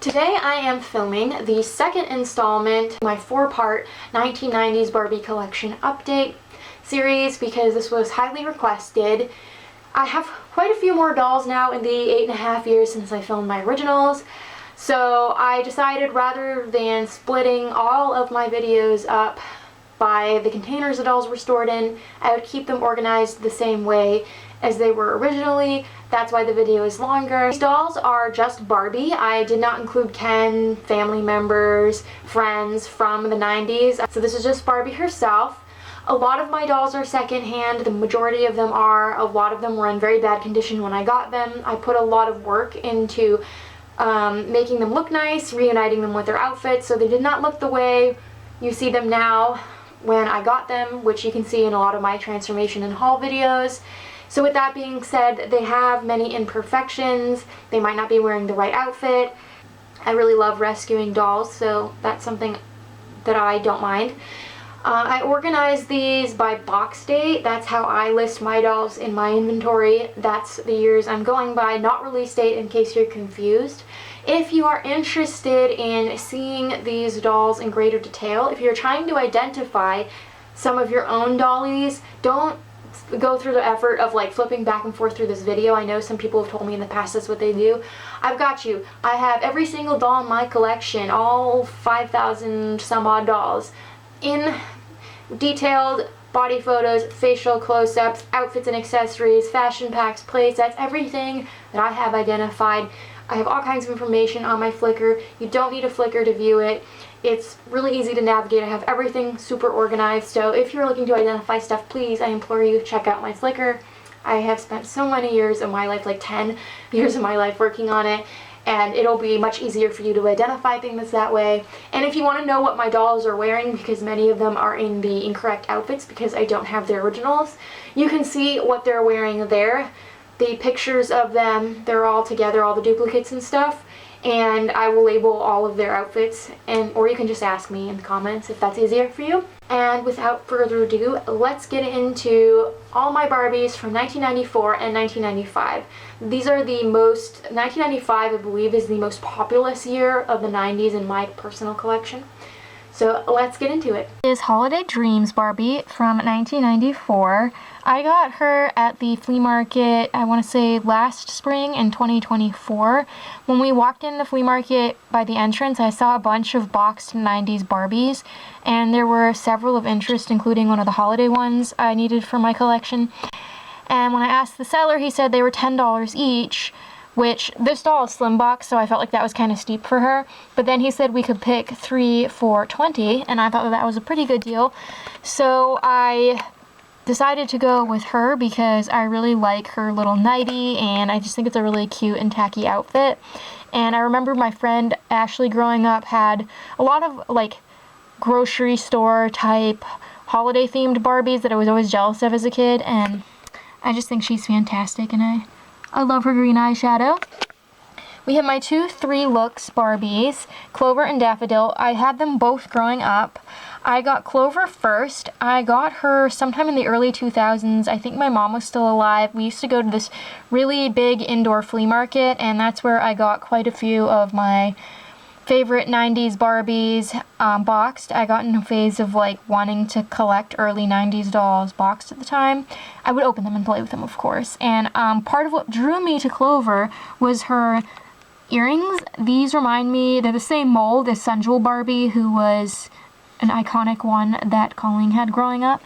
Today I am filming the second installment, my 4-part 1990s Barbie collection update series because this was highly requested. I have quite a few more dolls now in the 8.5 years since I filmed my originals, so I decided rather than splitting all of my videos up by the containers the dolls were stored in, I would keep them organized the same way as they were originally. That's why the video is longer. These dolls are just Barbie. I did not include Ken, family members, friends from the 90s. So this is just Barbie herself. A lot of my dolls are secondhand. The majority of them are. A lot of them were in very bad condition when I got them. I put a lot of work into making them look nice, reuniting them with their outfits, so they did not look the way you see them now when I got them, which you can see in a lot of my transformation and haul videos. So with that being said, they have many imperfections. They might not be wearing the right outfit. I really love rescuing dolls, so that's something that I don't mind. I organize these by box date. That's how I list my dolls in my inventory. That's the years I'm going by, not release date, in case you're confused. If you are interested in seeing these dolls in greater detail, if you're trying to identify some of your own dollies, don't go through the effort of like flipping back and forth through this video. I know some people have told me in the past that's what they do. I've got you. I have every single doll in my collection, all 5,000 some odd dolls, in detailed body photos, facial close-ups, outfits and accessories, fashion packs, play sets, everything that I have identified. I have all kinds of information on my Flickr. You don't need a Flickr to view it. It's really easy to navigate. I have everything super organized, so if you're looking to identify stuff, please, I implore you, check out my Flickr. I have spent so many years of my life, like 10 years of my life working on it, and it'll be much easier for you to identify things that way. And if you want to know what my dolls are wearing, because many of them are in the incorrect outfits because I don't have their originals, you can see what they're wearing there. The pictures of them, they're all together, all the duplicates and stuff, and I will label all of their outfits, or you can just ask me in the comments if that's easier for you. And without further ado, let's get into all my Barbies from 1994 and 1995. These are the most, 1995 I believe is the most populous year of the 90s in my personal collection. So let's get into it. This is Holiday Dreams Barbie from 1994. I got her at the flea market, I want to say last spring in 2024. When we walked in the flea market by the entrance, I saw a bunch of boxed 90s Barbies, and there were several of interest, including one of the holiday ones I needed for my collection. And when I asked the seller, he said they were $10 each, which this doll is slim box, so I felt like that was kind of steep for her. But then he said we could pick 3 for $20, and I thought that was a pretty good deal. So I decided to go with her because I really like her little nightie, and I just think it's a really cute and tacky outfit. And I remember my friend Ashley growing up had a lot of like grocery store type holiday themed Barbies that I was always jealous of as a kid, and I just think she's fantastic, and I love her green eyeshadow. We have my 2 3 Looks Barbies, Clover and Daffodil. I had them both growing up. I got Clover first. I got her sometime in the early 2000s. I think my mom was still alive. We used to go to this really big indoor flea market, and that's where I got quite a few of my favorite 90s Barbies boxed. I got in a phase of like wanting to collect early 90s dolls boxed at the time. I would open them and play with them, of course. And part of what drew me to Clover was her earrings. These remind me, they're the same mold as Sun Jewel Barbie, who was an iconic one that Colleen had growing up.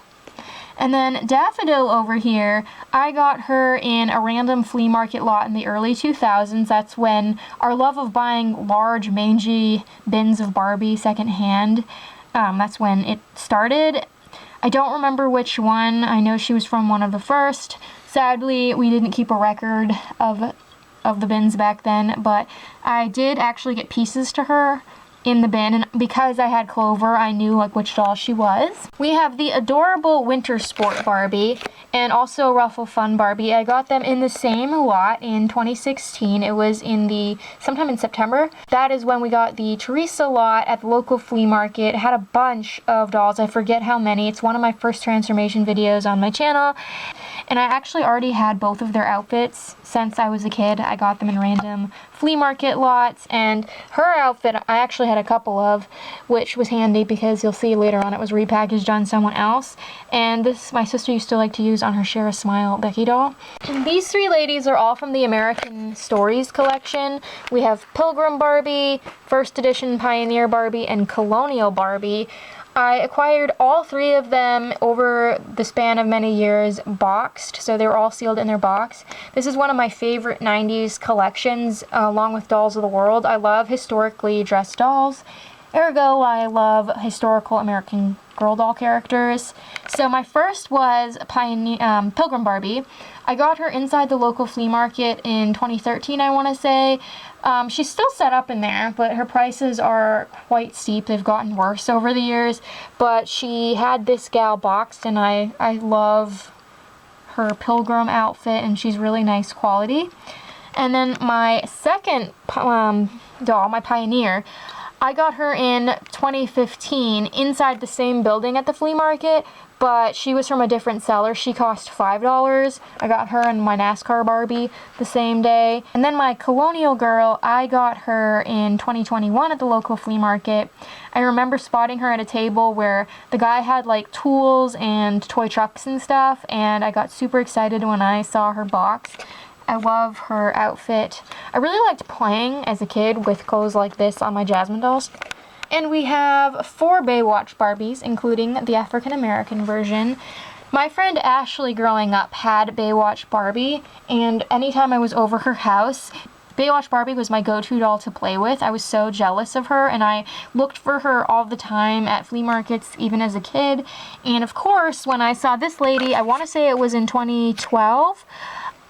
And then Daffodil over here, I got her in a random flea market lot in the early 2000s. That's when our love of buying large, mangy bins of Barbie secondhand, that's when it started. I don't remember which one. I know she was from one of the first. Sadly, we didn't keep a record of the bins back then, but I did actually get pieces to her in the bin, and because I had Clover, I knew like which doll she was. We have the adorable Winter Sport Barbie and also Ruffle Fun Barbie. I got them in the same lot in 2016. It was sometime in September. That is when we got the Teresa lot at the local flea market. It had a bunch of dolls. I forget how many. It's one of my first transformation videos on my channel. And I actually already had both of their outfits since I was a kid. I got them in random flea market lots, and her outfit I actually had a couple of, which was handy because you'll see later on it was repackaged on someone else. And this my sister used to like to use on her Share a Smile Becky doll. And these three ladies are all from the American Stories collection. We have Pilgrim Barbie, First Edition Pioneer Barbie, and Colonial Barbie. I acquired all three of them over the span of many years boxed, so they were all sealed in their box. This is one of my favorite 90s collections, along with Dolls of the World. I love historically dressed dolls, ergo I love historical American girl doll characters. So my first was Pilgrim Barbie. I got her inside the local flea market in 2013, I want to say. She's still set up in there, but her prices are quite steep. They've gotten worse over the years. But she had this gal boxed, and I love her pilgrim outfit, and she's really nice quality. And then my second doll, my Pioneer, I got her in 2015 inside the same building at the flea market, but she was from a different seller. She cost $5. I got her and my NASCAR Barbie the same day. And then my Colonial Girl, I got her in 2021 at the local flea market. I remember spotting her at a table where the guy had like tools and toy trucks and stuff, and I got super excited when I saw her box. I love her outfit. I really liked playing as a kid with clothes like this on my Jasmine dolls. And we have 4 Baywatch Barbies, including the African American version. My friend Ashley growing up had Baywatch Barbie, and anytime I was over her house, Baywatch Barbie was my go-to doll to play with. I was so jealous of her, and I looked for her all the time at flea markets, even as a kid. And of course, when I saw this lady, I want to say it was in 2012,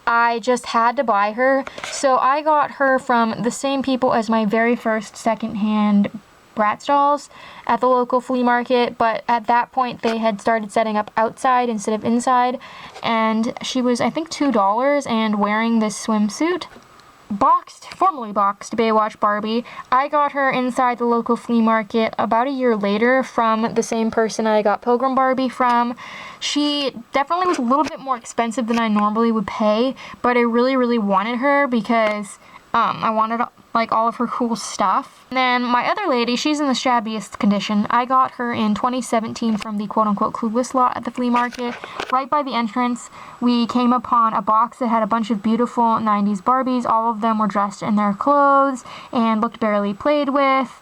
I just had to buy her. So I got her from the same people as my very first secondhand Bratz dolls at the local flea market, but at that point they had started setting up outside instead of inside, and she was, I think, $2 and wearing this swimsuit. Formally boxed Baywatch Barbie. I got her inside the local flea market about a year later from the same person I got Pilgrim Barbie from. She definitely was a little bit more expensive than I normally would pay, but I really, really wanted her because I wanted like all of her cool stuff. And then my other lady, she's in the shabbiest condition. I got her in 2017 from the quote-unquote clueless lot at the flea market. Right by the entrance, we came upon a box that had a bunch of beautiful 90s Barbies. All of them were dressed in their clothes and looked barely played with.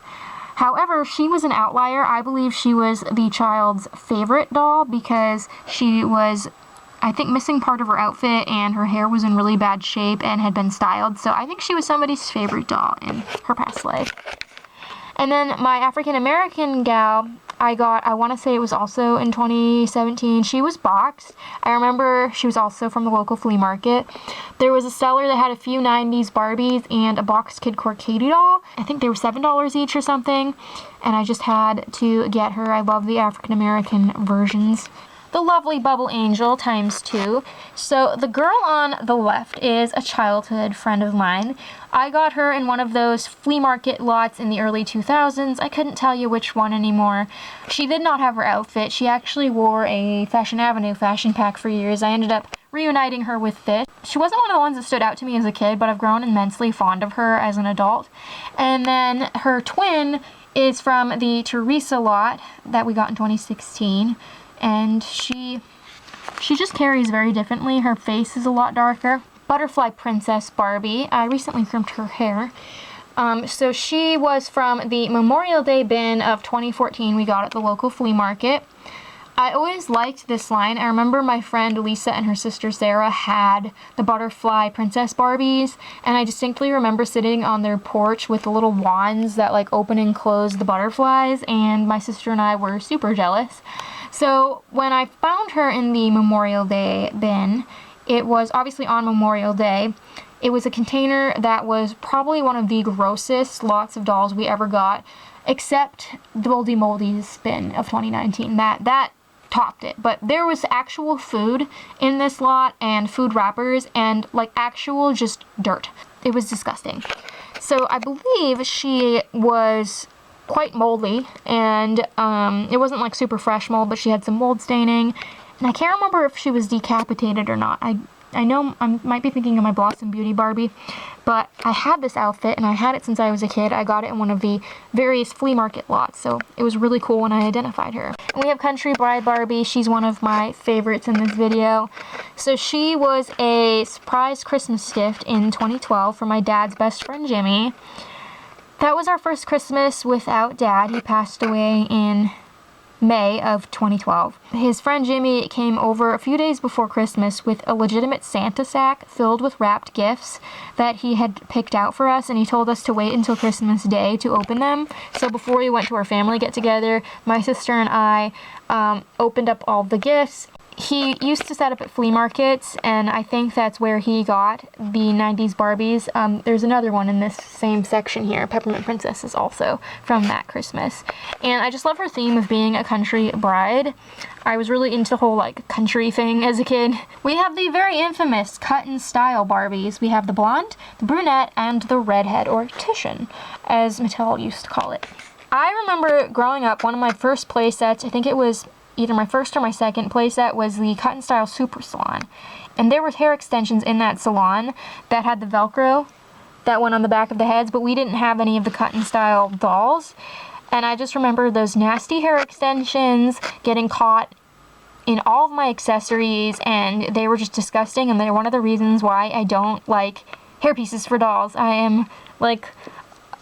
However, she was an outlier. I believe she was the child's favorite doll because she was, I think, missing part of her outfit, and her hair was in really bad shape and had been styled. So I think she was somebody's favorite doll in her past life. And then my African American gal, I want to say it was also in 2017. She was boxed. I remember she was also from the local flea market. There was a seller that had a few 90s Barbies and a boxed Kid Katie doll. I think they were $7 each or something. And I just had to get her. I love the African American versions. The lovely Bubble Angel ×2. So the girl on the left is a childhood friend of mine. I got her in one of those flea market lots in the early 2000s. I couldn't tell you which one anymore. She did not have her outfit. She actually wore a Fashion Avenue fashion pack for years. I ended up reuniting her with this. She wasn't one of the ones that stood out to me as a kid, but I've grown immensely fond of her as an adult. And then her twin is from the Teresa lot that we got in 2016. And she just carries very differently. Her face is a lot darker. Butterfly Princess Barbie. I recently crimped her hair. So she was from the Memorial Day bin of 2014 we got at the local flea market. I always liked this line. I remember my friend Lisa and her sister Sarah had the Butterfly Princess Barbies, and I distinctly remember sitting on their porch with the little wands that like open and close the butterflies, and my sister and I were super jealous. So when I found her in the Memorial Day bin, it was obviously on Memorial Day. It was a container that was probably one of the grossest lots of dolls we ever got, except the Moldy Moldy's bin of 2019. That topped it. But there was actual food in this lot and food wrappers and like actual just dirt. It was disgusting. So I believe she was quite moldy, and it wasn't like super fresh mold, but she had some mold staining, and I can't remember if she was decapitated or not. I know I might be thinking of my Blossom Beauty Barbie, but I had this outfit and I had it since I was a kid. I got it in one of the various flea market lots, so it was really cool when I identified her. And we have Country Bride Barbie. She's one of my favorites in this video. So she was a surprise Christmas gift in 2012 for my dad's best friend Jimmy. That was our first Christmas without Dad. He passed away in May of 2012. His friend Jimmy came over a few days before Christmas with a legitimate Santa sack filled with wrapped gifts that he had picked out for us, and he told us to wait until Christmas Day to open them. So before we went to our family get-together, my sister and I opened up all the gifts. He used to set up at flea markets, and I think that's where he got the 90s Barbies. There's another one in this same section here. Peppermint Princess is also from that Christmas. And I just love her theme of being a country bride. I was really into the whole, like, country thing as a kid. We have the very infamous cut and style Barbies. We have the blonde, the brunette, and the redhead, or Titian, as Mattel used to call it. I remember growing up, one of my first play sets, I think it was either my first or my second playset, was the Cut and Style Super Salon. And there were hair extensions in that salon that had the Velcro that went on the back of the heads, but we didn't have any of the Cut and Style dolls. And I just remember those nasty hair extensions getting caught in all of my accessories, and they were just disgusting, and they're one of the reasons why I don't like hair pieces for dolls. I am, like,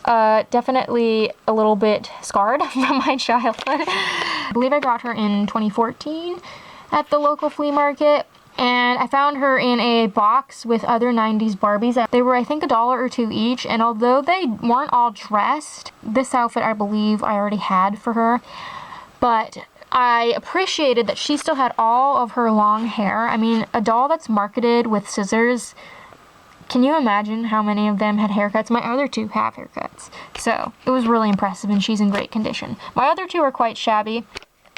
definitely a little bit scarred from my childhood. I believe I got her in 2014 at the local flea market, and I found her in a box with other 90s Barbies. They were, I think, $1 or $2 each, and although they weren't all dressed, this outfit I believe I already had for her, but I appreciated that she still had all of her long hair. I mean, a doll that's marketed with scissors, can you imagine how many of them had haircuts? My other two have haircuts. So it was really impressive, and she's in great condition. My other two are quite shabby.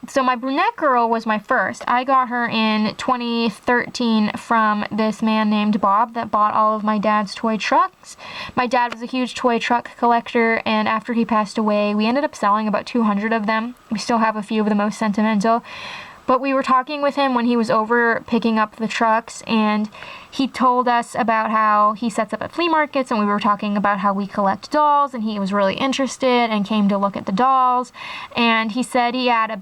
So my brunette girl was my first. I got her in 2013 from this man named Bob that bought all of my dad's toy trucks. My dad was a huge toy truck collector, and after he passed away, we ended up selling about 200 of them. We still have a few of the most sentimental. But we were talking with him when he was over picking up the trucks, and he told us about how he sets up at flea markets, and we were talking about how we collect dolls, and he was really interested and came to look at the dolls. And he said he had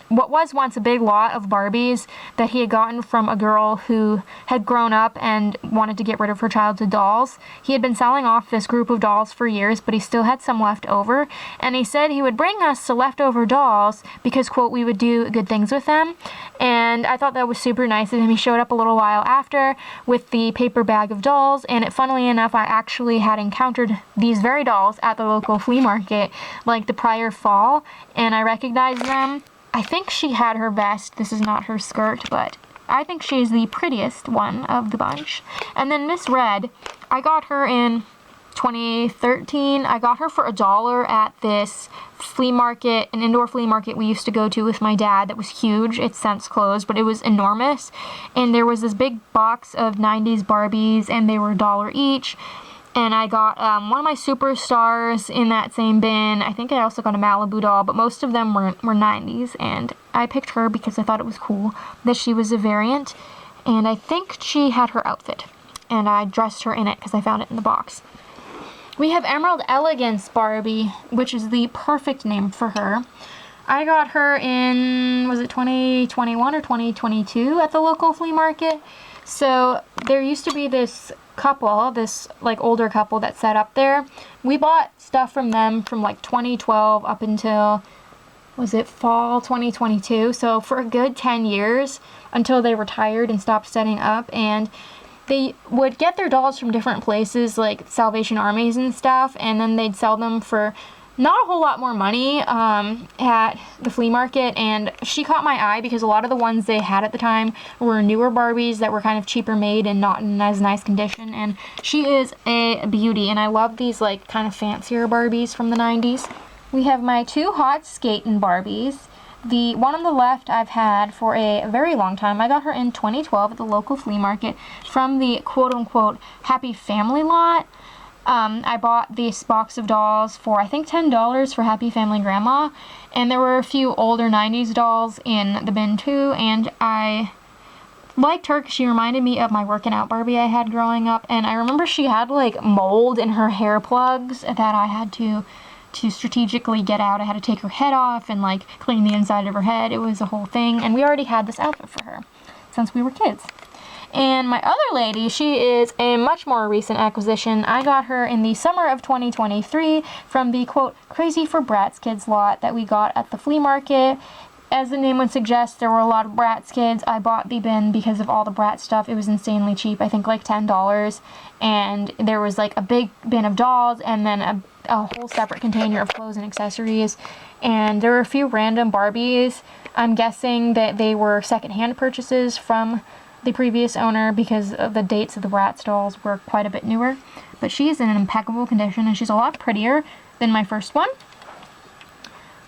what was once a big lot of Barbies that he had gotten from a girl who had grown up and wanted to get rid of her childhood dolls. He had been selling off this group of dolls for years, but he still had some left over, and he said he would bring us the leftover dolls because, quote, we would do good things with them. And I thought that was super nice of him. He showed up a little while after with the paper bag of dolls, and funnily enough, I actually had encountered these very dolls at the local flea market like the prior fall, and I recognized them. I think she had her vest. This is not her skirt, but I think she's the prettiest one of the bunch. And then Miss Red, I got her in 2013. I got her for $1 at this flea market, an indoor flea market we used to go to with my dad that was huge. It's since closed, but it was enormous. And there was this big box of 90s Barbies, and they were $1 each. And I got one of my superstars in that same bin. I think I also got a Malibu doll, but most of them were 90s. And I picked her because I thought it was cool that she was a variant. And I think she had her outfit. And I dressed her in it because I found it in the box. We have Emerald Elegance Barbie, which is the perfect name for her. I got her in, was it 2021 or 2022 at the local flea market? So there used to be this couple, this like older couple that set up there. We bought stuff from them from like 2012 up until, was it fall 2022? So for a good 10 years until they retired and stopped setting up. And they would get their dolls from different places like Salvation Armies and stuff, and then they'd sell them for not a whole lot more money at the flea market. And she caught my eye because a lot of the ones they had at the time were newer Barbies that were kind of cheaper made and not in as nice condition. And she is a beauty, and I love these like kind of fancier Barbies from the 90s. We have my two hot Skating Barbies. The one on the left I've had for a very long time. I got her in 2012 at the local flea market from the quote-unquote Happy Family lot. I bought this box of dolls for I think $10 for Happy Family Grandma, and there were a few older 90s dolls in the bin too, and I liked her because she reminded me of my working out Barbie I had growing up, and I remember she had like mold in her hair plugs that I had to strategically get out. I had to take her head off and like clean the inside of her head. It was a whole thing, and we already had this outfit for her since we were kids. And my other lady, she is a much more recent acquisition. I got her in the summer of 2023 from the, quote, Crazy for Brats Kids lot that we got at the flea market. As the name would suggest, there were a lot of Bratz kids. I bought the bin because of all the Bratz stuff. It was insanely cheap, I think like $10. And there was like a big bin of dolls and then a whole separate container of clothes and accessories. And there were a few random Barbies. I'm guessing that they were secondhand purchases from the previous owner because of the dates of the Bratz dolls were quite a bit newer. But she's in an impeccable condition and she's a lot prettier than my first one.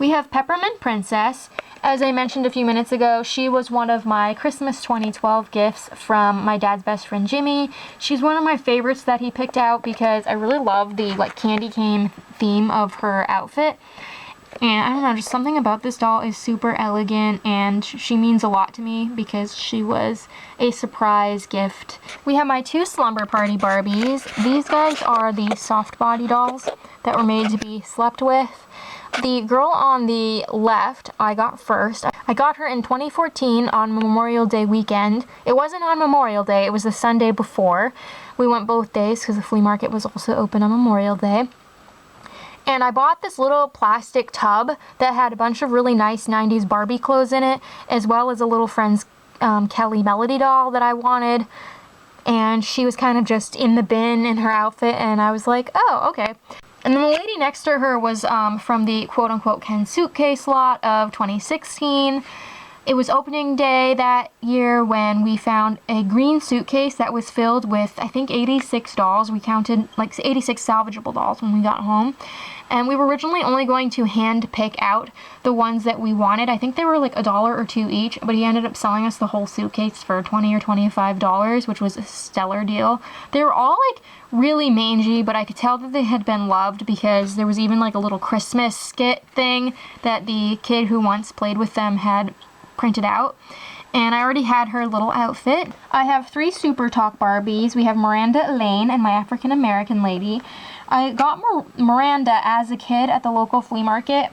We have Peppermint Princess. As I mentioned a few minutes ago, she was one of my Christmas 2012 gifts from my dad's best friend Jimmy. She's one of my favorites that he picked out because I really love the like candy cane theme of her outfit. And I don't know, just something about this doll is super elegant, and she means a lot to me because she was a surprise gift. We have my 2 Slumber Party Barbies. These guys are the soft body dolls that were made to be slept with. The girl on the left, I got first. I got her in 2014 on Memorial Day weekend. It wasn't on Memorial Day, it was the Sunday before. We went both days because the flea market was also open on Memorial Day. And I bought this little plastic tub that had a bunch of really nice 90s Barbie clothes in it, as well as a little friend's Kelly Melody doll that I wanted. And she was kind of just in the bin in her outfit, and I was like, oh, okay. And then the lady next to her was from the quote-unquote Ken suitcase lot of 2016. It was opening day that year when we found a green suitcase that was filled with, I think, 86 dolls. We counted like 86 salvageable dolls when we got home. And we were originally only going to hand pick out the ones that we wanted. I think they were like $1 or $2 each, but he ended up selling us the whole suitcase for $20 or $25, which was a stellar deal. They were all like really mangy, but I could tell that they had been loved because there was even like a little Christmas skit thing that the kid who once played with them had printed out. And I already had her little outfit. I have 3 Super Talk Barbies. We have Miranda Elaine and my African American lady. I got Miranda as a kid at the local flea market.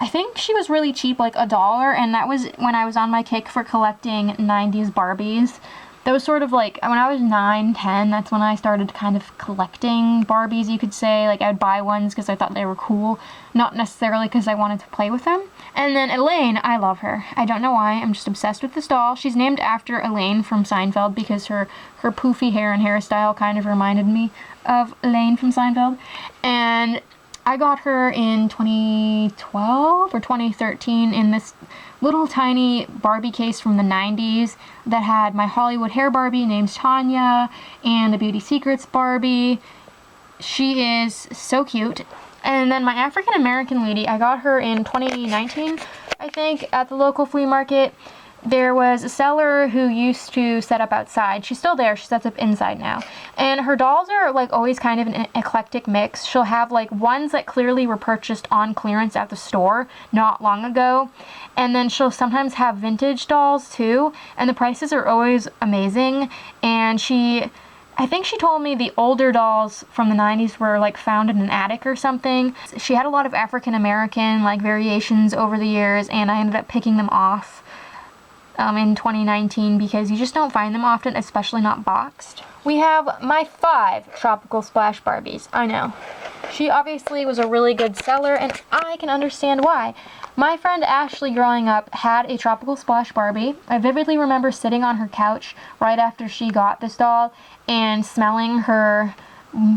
I think she was really cheap, like $1, and that was when I was on my kick for collecting 90s Barbies. That was sort of like, when I was 9, 10, that's when I started kind of collecting Barbies, you could say. Like, I'd buy ones because I thought they were cool, not necessarily because I wanted to play with them. And then Elaine, I love her. I don't know why, I'm just obsessed with this doll. She's named after Elaine from Seinfeld because her poofy hair and hairstyle kind of reminded me of Elaine from Seinfeld. And I got her in 2012 or 2013 in this little tiny Barbie case from the 90s that had my Hollywood hair Barbie named Tanya and a Beauty Secrets Barbie. She is so cute. And then my African American lady, I got her in 2019, I think, at the local flea market. There was a seller who used to set up outside. She's still there. She sets up inside now. And her dolls are like always kind of an eclectic mix. She'll have like ones that clearly were purchased on clearance at the store not long ago. And then she'll sometimes have vintage dolls too. And the prices are always amazing. And I think she told me the older dolls from the 90s were like found in an attic or something. She had a lot of African American like variations over the years, and I ended up picking them off in 2019 because you just don't find them often, especially not boxed. We have my 5 Tropical Splash Barbies. I know. She obviously was a really good seller, and I can understand why. My friend Ashley growing up had a Tropical Splash Barbie. I vividly remember sitting on her couch right after she got this doll and smelling her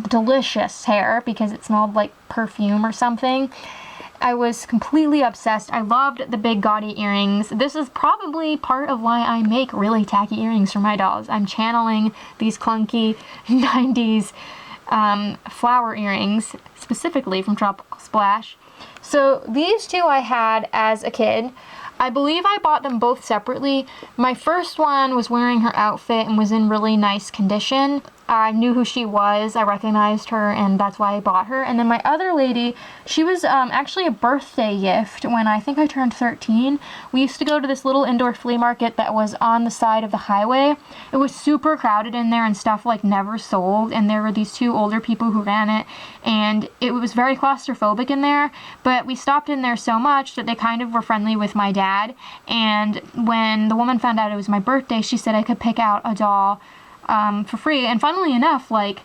delicious hair because it smelled like perfume or something. I was completely obsessed. I loved the big gaudy earrings. This is probably part of why I make really tacky earrings for my dolls. I'm channeling these clunky 90s flower earrings, specifically from Tropical Splash. So these 2 I had as a kid. I believe I bought them both separately. My first one was wearing her outfit and was in really nice condition. I knew who she was, I recognized her, and that's why I bought her. And then my other lady, she was actually a birthday gift when I think I turned 13. We used to go to this little indoor flea market that was on the side of the highway. It was super crowded in there and stuff like never sold, and there were these two older people who ran it, and it was very claustrophobic in there, but we stopped in there so much that they kind of were friendly with my dad, and when the woman found out it was my birthday, she said I could pick out a doll for free. And funnily enough, like,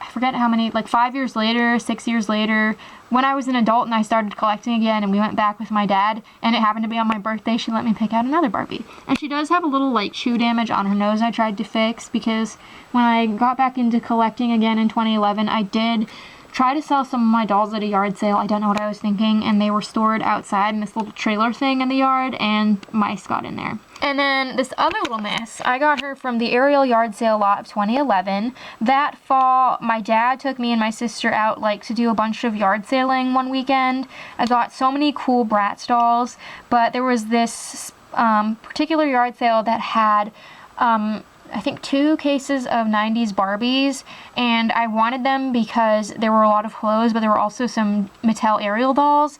I forget how many, like 5 years later, 6 years later, when I was an adult and I started collecting again and we went back with my dad and it happened to be on my birthday, she let me pick out another Barbie. And she does have a little like chew damage on her nose I tried to fix, because when I got back into collecting again in 2011, I did try to sell some of my dolls at a yard sale. I don't know what I was thinking, and they were stored outside in this little trailer thing in the yard, and mice got in there. And then this other little miss, I got her from the Ariel yard sale lot of 2011. That fall, my dad took me and my sister out like to do a bunch of yard sailing one weekend. I got so many cool Bratz dolls, but there was this particular yard sale that had I think 2 cases of 90s Barbies, and I wanted them because there were a lot of clothes, but there were also some Mattel Ariel dolls,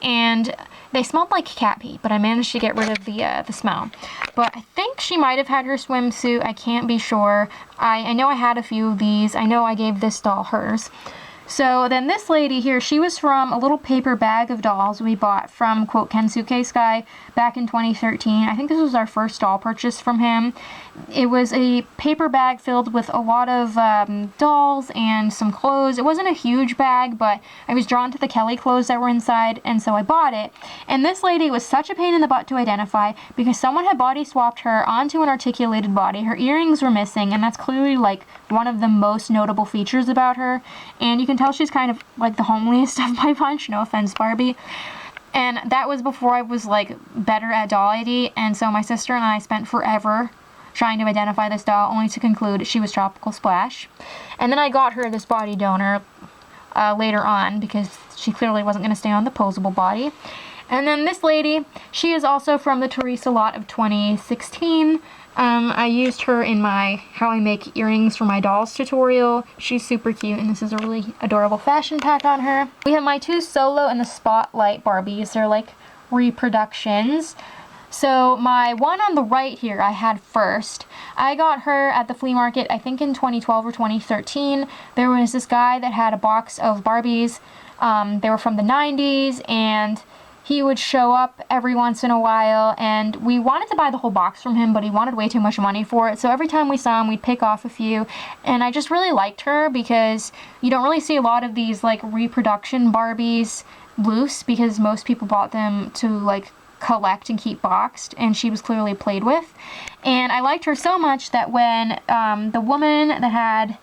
and they smelled like cat pee, but I managed to get rid of the smell. But I think she might have had her swimsuit. I can't be sure. I know I had a few of these. I know I gave this doll hers. So then this lady here, she was from a little paper bag of dolls we bought from, quote, Ken Suitcase Guy back in 2013. I think this was our first doll purchase from him. It was a paper bag filled with a lot of dolls and some clothes. It wasn't a huge bag, but I was drawn to the Kelly clothes that were inside, and so I bought it. And this lady was such a pain in the butt to identify because someone had body swapped her onto an articulated body. Her earrings were missing, and that's clearly like one of the most notable features about her. And you can tell she's kind of like the homeliest of my bunch, no offense, Barbie. And that was before I was like better at doll ID, and so my sister and I spent forever trying to identify this doll, only to conclude she was Tropical Splash. And then I got her this body donor later on because she clearly wasn't going to stay on the posable body. And then this lady, she is also from the Teresa lot of 2016. I used her in my How I Make Earrings for My Dolls tutorial. She's super cute, and this is a really adorable fashion pack on her. We have my 2 Solo and the Spotlight Barbies. They're like reproductions. So my one on the right here I had first. I got her at the flea market, I think in 2012 or 2013. There was this guy that had a box of Barbies. They were from the 90s, and he would show up every once in a while, and we wanted to buy the whole box from him, but he wanted way too much money for it. So every time we saw him, we'd pick off a few, and I just really liked her because you don't really see a lot of these like reproduction Barbies loose, because most people bought them to like collect and keep boxed, and she was clearly played with. And I liked her so much that when the woman that had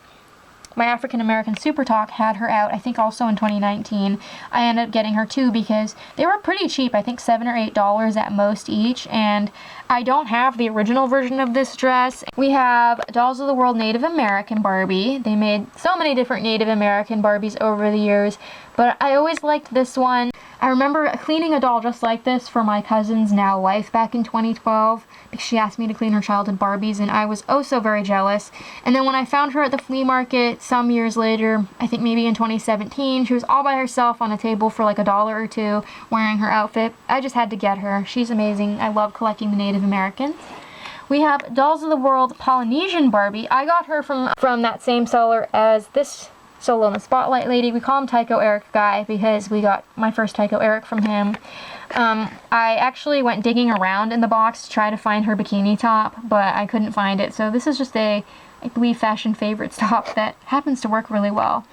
my African American Super Talk had her out, I think also in 2019, I ended up getting her too because they were pretty cheap. I think $7 or $8 at most each, and I don't have the original version of this dress. We have Dolls of the World Native American Barbie. They made so many different Native American Barbies over the years, but I always liked this one. I remember cleaning a doll just like this for my cousin's now wife back in 2012 because she asked me to clean her childhood Barbies, and I was oh so very jealous. And then when I found her at the flea market some years later, I think maybe in 2017, she was all by herself on a table for like $1 or $2 wearing her outfit. I just had to get her. She's amazing. I love collecting the Native Americans. We have Dolls of the World Polynesian Barbie. I got her from that same seller as this Solo in the Spotlight lady. We call him Tycho Eric Guy because we got my first Tycho Eric from him. I actually went digging around in the box to try to find her bikini top, but I couldn't find it. So this is just I believe, fashion favorites top that happens to work really well.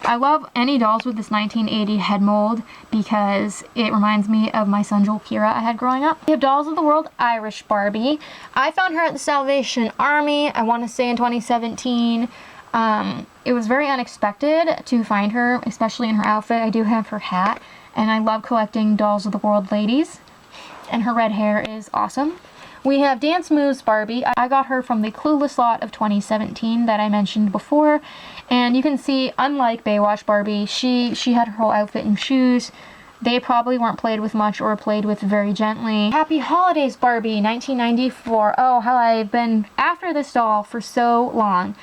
I love any dolls with this 1980 head mold because it reminds me of my son Joel Kira I had growing up. We have Dolls of the World Irish Barbie. I found her at the Salvation Army, I want to say in 2017. It was very unexpected to find her, especially in her outfit. I do have her hat, and I love collecting Dolls of the World ladies, and her red hair is awesome. We have Dance Moves Barbie. I got her from the Clueless lot of 2017 that I mentioned before, and you can see, unlike Baywatch Barbie, she had her whole outfit and shoes. They probably weren't played with much or played with very gently. Happy Holidays Barbie, 1994. Oh, how I've been after this doll for so long.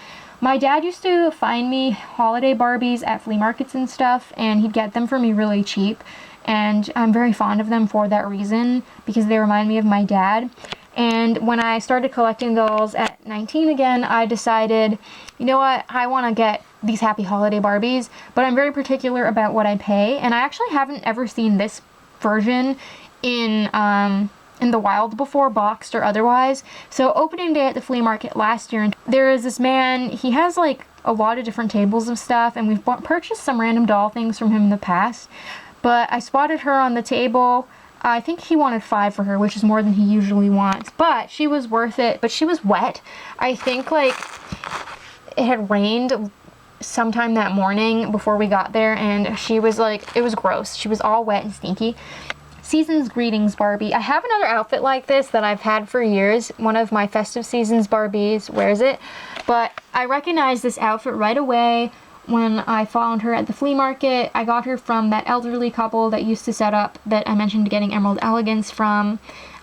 My dad used to find me holiday Barbies at flea markets and stuff, and he'd get them for me really cheap. And I'm very fond of them for that reason, because they remind me of my dad. And when I started collecting dolls at 19 again, I decided, you know what, I want to get these Happy Holiday Barbies, but I'm very particular about what I pay. And I actually haven't ever seen this version in the wild before, boxed or otherwise. So opening day at the flea market last year, there is this man, he has like a lot of different tables of stuff, and we've purchased some random doll things from him in the past. But I spotted her on the table. I think he wanted 5 for her, which is more than he usually wants. But she was worth it. But she was wet. I think like it had rained sometime that morning before we got there, and she was like, it was gross. She was all wet and stinky. Season's Greetings Barbie. I have another outfit like this that I've had for years. One of my festive seasons Barbies wears it. But I recognized this outfit right away when I found her at the flea market. I got her from that elderly couple that used to set up, that I mentioned getting Emerald Elegance from.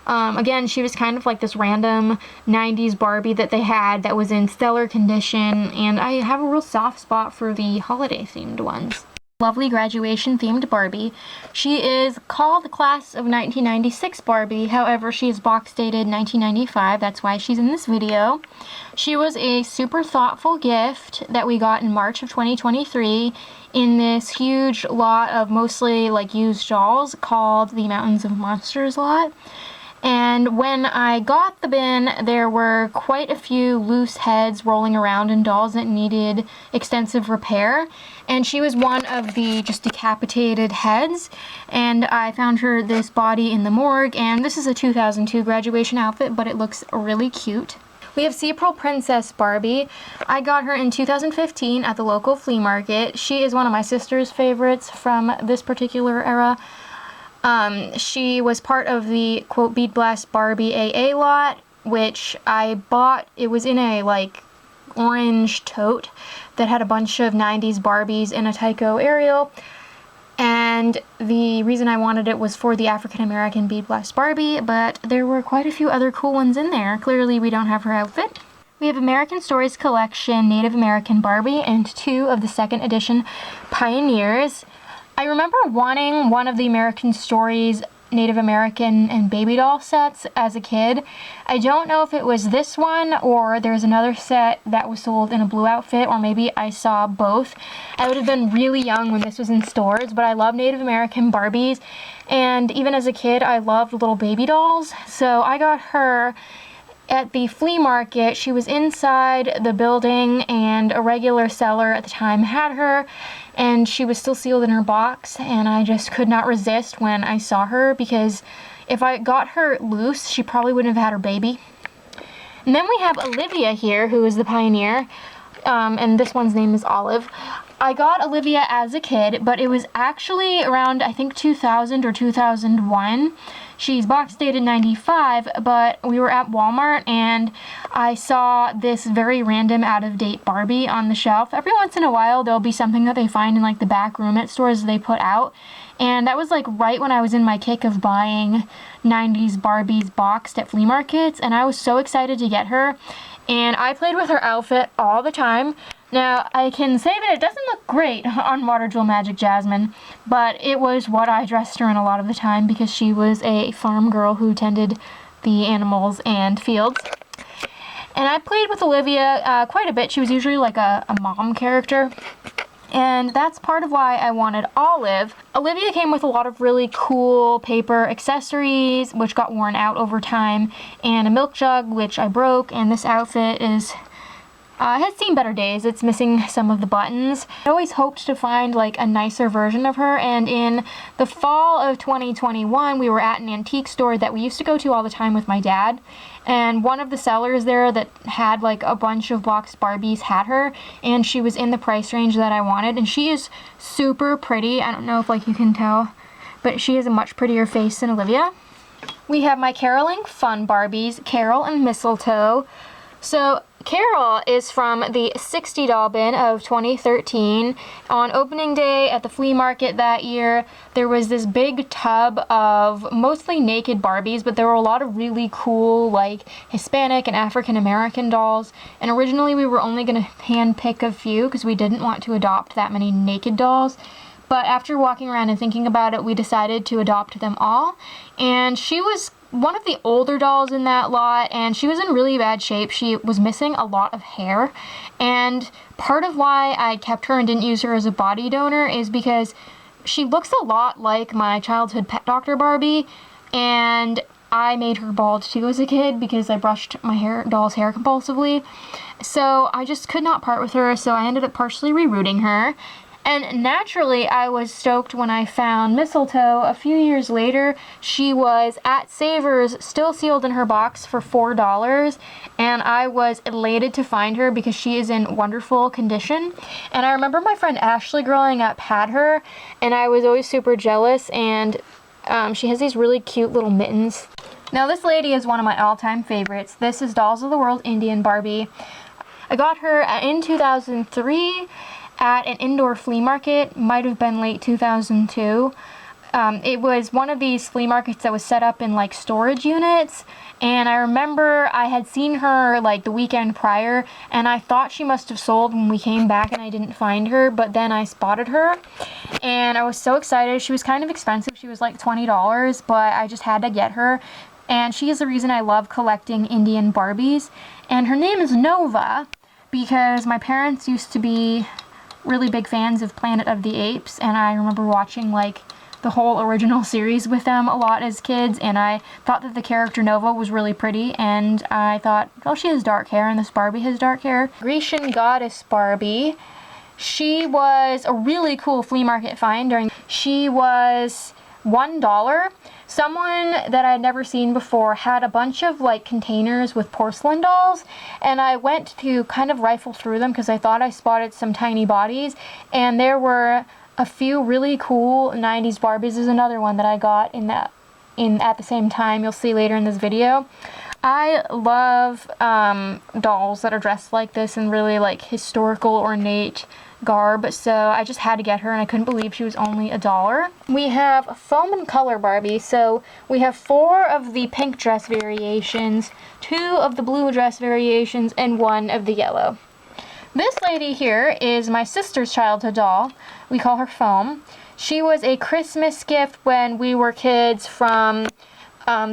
Again, she was kind of like this random 90s Barbie that they had that was in stellar condition, and I have a real soft spot for the holiday themed ones. Lovely graduation themed Barbie. She is called Class of 1996 Barbie, however she is box dated 1995, that's why she's in this video. She was a super thoughtful gift that we got in March of 2023 in this huge lot of mostly like used dolls called the Mountains of Monsters lot. And when I got the bin, there were quite a few loose heads rolling around and dolls that needed extensive repair. And she was one of the just decapitated heads. And I found her this body in the morgue, and this is a 2002 graduation outfit, but it looks really cute. We have April Princess Barbie. I got her in 2015 at the local flea market. She is one of my sister's favorites from this particular era. She was part of the, quote, Bead Blast Barbie AA lot, which I bought. It was in a, like, orange tote that had a bunch of 90s Barbies in a Tyco Ariel. And the reason I wanted it was for the African American Bead Blast Barbie, but there were quite a few other cool ones in there. Clearly, we don't have her outfit. We have American Stories Collection Native American Barbie and 2 of the 2nd edition Pioneers. I remember wanting one of the American Stories Native American and baby doll sets as a kid. I don't know if it was this one or there's another set that was sold in a blue outfit, or maybe I saw both. I would have been really young when this was in stores, but I love Native American Barbies, and even as a kid I loved little baby dolls, so I got her at the flea market. She was inside the building, and a regular seller at the time had her, and she was still sealed in her box, and I just could not resist when I saw her, because if I got her loose, she probably wouldn't have had her baby. And then we have Olivia here, who is the Pioneer, and this one's name is Olive. I got Olivia as a kid, but it was actually around, I think, 2000 or 2001. She's box dated 95, but we were at Walmart and I saw this very random out-of-date Barbie on the shelf. Every once in a while there'll be something that they find in like the back room at stores they put out, and that was like right when I was in my kick of buying 90s Barbies boxed at flea markets, and I was so excited to get her, and I played with her outfit all the time. Now, I can say that it doesn't look great on Water Jewel Magic Jasmine, but it was what I dressed her in a lot of the time because she was a farm girl who tended the animals and fields. And I played with Olivia quite a bit. She was usually like a mom character, and that's part of why I wanted Olive. Olivia came with a lot of really cool paper accessories, which got worn out over time, and a milk jug, which I broke, and this outfit is... has seen better days. It's missing some of the buttons. I always hoped to find like a nicer version of her, and in the fall of 2021 we were at an antique store that we used to go to all the time with my dad, and one of the sellers there that had like a bunch of boxed Barbies had her, and she was in the price range that I wanted, and she is super pretty. I don't know if like you can tell, but she has a much prettier face than Olivia. We have my caroling Fun Barbies, Carol and Mistletoe. So Carol is from the 60 doll bin of 2013. On opening day at the flea market that year, there was this big tub of mostly naked Barbies, but there were a lot of really cool, like, Hispanic and African American dolls. And originally we were only going to hand pick a few because we didn't want to adopt that many naked dolls. But after walking around and thinking about it, we decided to adopt them all. And she was one of the older dolls in that lot, and she was in really bad shape. She was missing a lot of hair, and part of why I kept her and didn't use her as a body donor is because she looks a lot like my childhood pet doctor Barbie, and I made her bald too as a kid because I brushed my doll's hair compulsively. So I just could not part with her, so I ended up partially rerouting her. And naturally, I was stoked when I found Mistletoe a few years later. She was at Savers, still sealed in her box for $4, and I was elated to find her because she is in wonderful condition. And I remember my friend Ashley growing up had her, and I was always super jealous, and she has these really cute little mittens. Now, this lady is one of my all-time favorites. This is Dolls of the World Indian Barbie. I got her in 2003. At an indoor flea market, might have been late 2002. It was one of these flea markets that was set up in like storage units, and I remember I had seen her like the weekend prior, and I thought she must have sold when we came back and I didn't find her, but then I spotted her and I was so excited. She was kind of expensive. She was like $20, but I just had to get her, and she is the reason I love collecting Indian Barbies. And her name is Nova because my parents used to be really big fans of Planet of the Apes, and I remember watching like the whole original series with them a lot as kids, and I thought that the character Nova was really pretty, and I thought, oh, she has dark hair and this Barbie has dark hair. Grecian Goddess Barbie. She was a really cool flea market find. She was $1. Someone that I had never seen before had a bunch of like containers with porcelain dolls, and I went to kind of rifle through them because I thought I spotted some tiny bodies, and there were a few really cool 90s Barbies. Is another one that I got at the same time. You'll see later in this video. I love dolls that are dressed like this in really like historical, ornate garb, so I just had to get her, and I couldn't believe she was only $1. We have foam and color Barbie, so we have 4 of the pink dress variations, 2 of the blue dress variations, and 1 of the yellow. This lady here is my sister's childhood doll. We call her Foam. She was a Christmas gift when we were kids from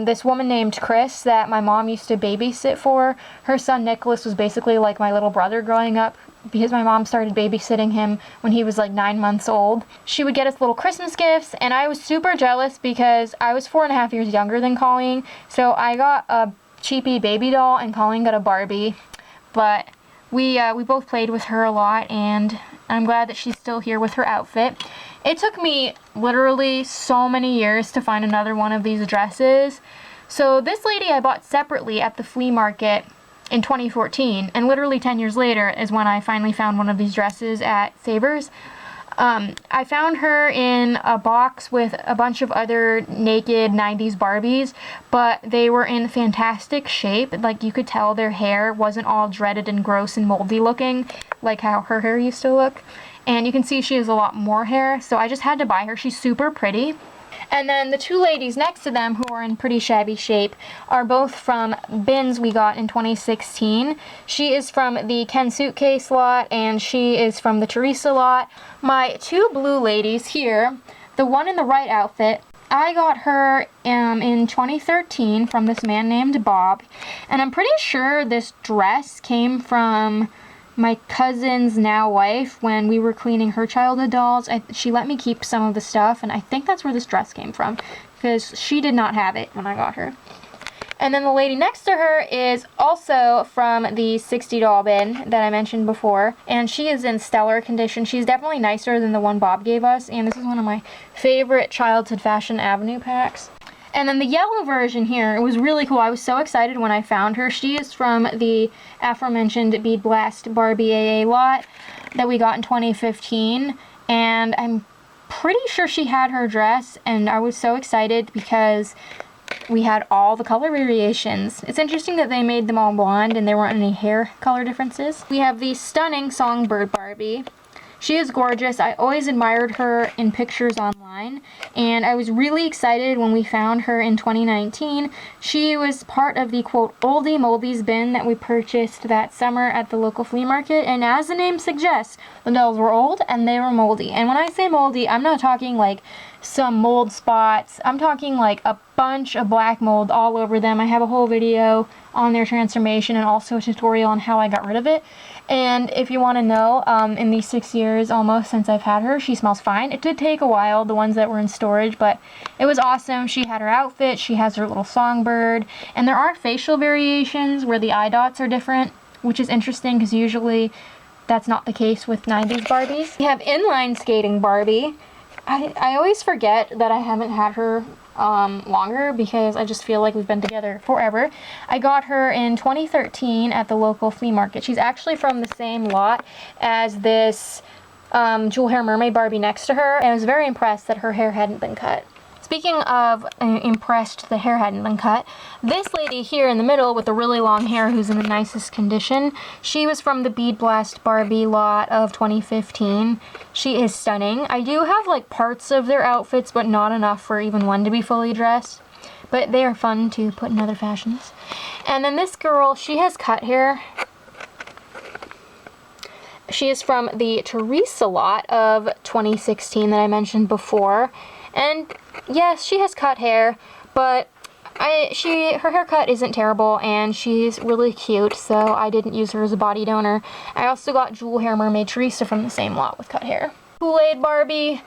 this woman named Chris that my mom used to babysit for. Her son Nicholas was basically like my little brother growing up, because my mom started babysitting him when he was like 9 months old. She would get us little Christmas gifts, and I was super jealous because I was 4.5 years younger than Colleen, so I got a cheapy baby doll and Colleen got a Barbie. But we both played with her a lot, and I'm glad that she's still here with her outfit. It took me literally so many years to find another one of these dresses. So this lady I bought separately at the flea market in 2014, and literally 10 years later is when I finally found one of these dresses at Savers. I found her in a box with a bunch of other naked 90s Barbies, but they were in fantastic shape. Like, you could tell their hair wasn't all dreaded and gross and moldy looking like how her hair used to look. And you can see she has a lot more hair, so I just had to buy her. She's super pretty. And then the 2 ladies next to them, who are in pretty shabby shape, are both from bins we got in 2016. She is from the Ken Suitcase lot, and she is from the Teresa lot. My 2 blue ladies here, the one in the right outfit, I got her in 2013 from this man named Bob, and I'm pretty sure this dress came from my cousin's now wife when we were cleaning her childhood dolls. She let me keep some of the stuff, and I think that's where this dress came from because she did not have it when I got her. And then the lady next to her is also from the 60 doll bin that I mentioned before, and she is in stellar condition. She's definitely nicer than the one Bob gave us, and this is one of my favorite Childhood Fashion Avenue packs. And then the yellow version here, it was really cool. I was so excited when I found her. She is from the aforementioned Bead Blast Barbie AA lot that we got in 2015. And I'm pretty sure she had her dress, and I was so excited because we had all the color variations. It's interesting that they made them all blonde and there weren't any hair color differences. We have the stunning Songbird Barbie. She is gorgeous. I always admired her in pictures online, and I was really excited when we found her in 2019. She was part of the quote oldie moldies bin that we purchased that summer at the local flea market, and as the name suggests, the dolls were old and they were moldy. And when I say moldy, I'm not talking like some mold spots. I'm talking like a bunch of black mold all over them. I have a whole video on their transformation and also a tutorial on how I got rid of it. And if you want to know, in these 6 years almost since I've had her, she smells fine. It did take a while, the ones that were in storage, but it was awesome. She had her outfit, she has her little songbird, and there are facial variations where the eye dots are different, which is interesting because usually that's not the case with 90s Barbies. We have inline skating Barbie. I always forget that I haven't had her longer because I just feel like we've been together forever. I got her in 2013 at the local flea market. She's actually from the same lot as this jewel hair mermaid Barbie next to her, and I was very impressed that her hair hadn't been cut. Speaking of impressed the hair hadn't been cut, this lady here in the middle with the really long hair who's in the nicest condition, she was from the Bead Blast Barbie lot of 2015. She is stunning. I do have like parts of their outfits, but not enough for even one to be fully dressed. But they are fun to put in other fashions. And then this girl, she has cut hair. She is from the Teresa lot of 2016 that I mentioned before. And yes, she has cut hair, but her haircut isn't terrible, and she's really cute, so I didn't use her as a body donor. I also got jewel hair mermaid Teresa from the same lot with cut hair. Kool-Aid Barbie.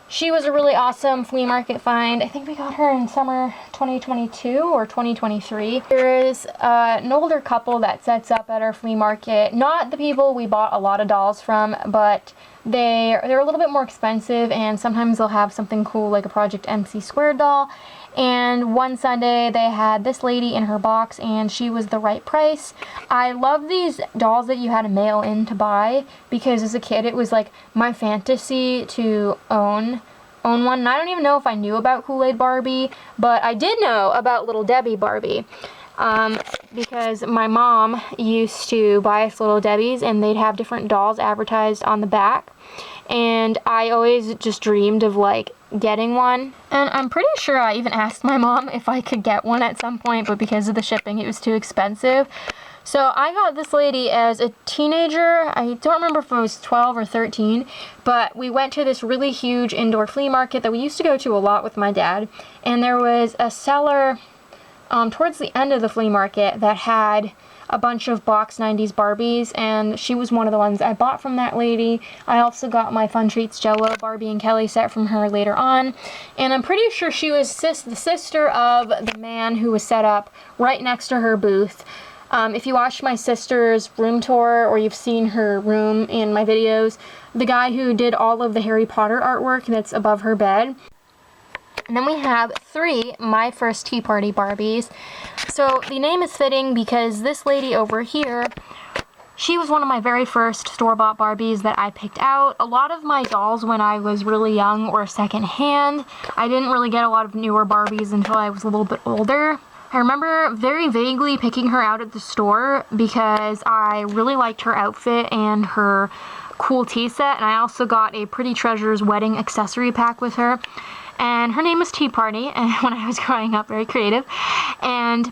She was a really awesome flea market find. I think we got her in summer 2022 or 2023. There is an older couple that sets up at our flea market. Not the people we bought a lot of dolls from, but they're a little bit more expensive, and sometimes they'll have something cool like a Project MC Squared doll. And one Sunday they had this lady in her box, and she was the right price. I love these dolls that you had to mail in to buy, because as a kid it was like my fantasy to own one. And I don't even know if I knew about Kool-Aid Barbie, but I did know about Little Debbie Barbie. Because my mom used to buy us Little Debbies, and they'd have different dolls advertised on the back. And I always just dreamed of like getting one. And I'm pretty sure I even asked my mom if I could get one at some point, but because of the shipping it was too expensive. So I got this lady as a teenager. I don't remember if I was 12 or 13, but we went to this really huge indoor flea market that we used to go to a lot with my dad. And there was a seller towards the end of the flea market that had a bunch of box 90s Barbies, and she was one of the ones I bought from that lady. I also got my Fun Treats Jello Barbie and Kelly set from her later on, and I'm pretty sure she was the sister of the man who was set up right next to her booth. If you watched my sister's room tour, or you've seen her room in my videos, the guy who did all of the Harry Potter artwork that's above her bed. And then we have 3 My First Tea Party Barbies. So the name is fitting because this lady over here, she was one of my very first store-bought Barbies that I picked out. A lot of my dolls when I was really young were secondhand. I didn't really get a lot of newer Barbies until I was a little bit older. I remember very vaguely picking her out at the store because I really liked her outfit and her cool tea set, and I also got a Pretty Treasures wedding accessory pack with her. And her name was Tea Party, and when I was growing up, very creative. And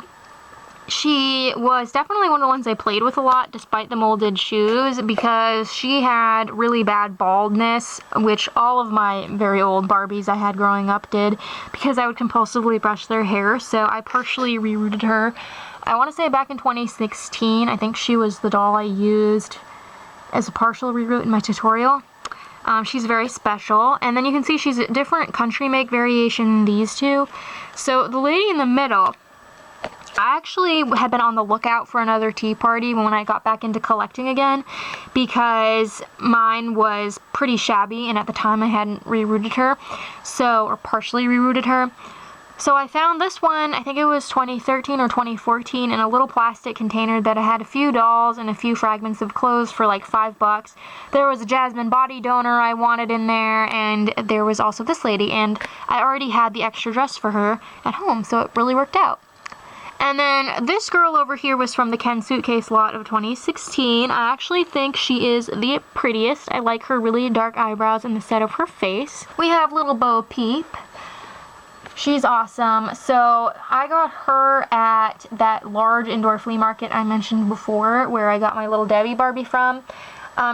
she was definitely one of the ones I played with a lot, despite the molded shoes, because she had really bad baldness, which all of my very old Barbies I had growing up did, because I would compulsively brush their hair, so I partially rerouted her. I want to say back in 2016, I think she was the doll I used as a partial reroute in my tutorial. She's very special, and then you can see she's a different country make variation than these two. So the lady in the middle, I actually had been on the lookout for another tea party when I got back into collecting again, because mine was pretty shabby, and at the time I hadn't rerouted her, or partially rerouted her. So I found this one, I think it was 2013 or 2014, in a little plastic container that had a few dolls and a few fragments of clothes for like $5. There was a Jasmine body donor I wanted in there, and there was also this lady, and I already had the extra dress for her at home, so it really worked out. And then this girl over here was from the Ken Suitcase lot of 2016. I actually think she is the prettiest. I like her really dark eyebrows and the set of her face. We have little Bo Peep. She's awesome. So I got her at that large indoor flea market I mentioned before, where I got my little Debbie Barbie from.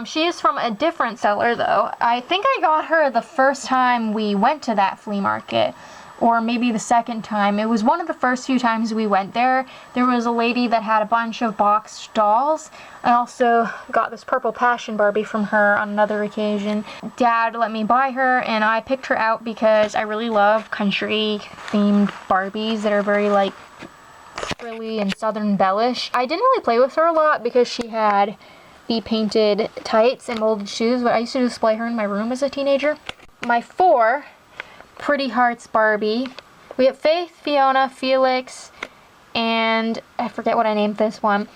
She is from a different seller though. I think I got her the first time we went to that flea market, or maybe the second time. It was one of the first few times we went there. There was a lady that had a bunch of boxed dolls. I also got this purple Passion Barbie from her on another occasion. Dad let me buy her, and I picked her out because I really love country themed Barbies that are very like frilly and Southern bellish. I didn't really play with her a lot because she had the painted tights and molded shoes, but I used to display her in my room as a teenager. My 4 Pretty Hearts Barbie. We have Faith, Fiona, Felix, and I forget what I named this one.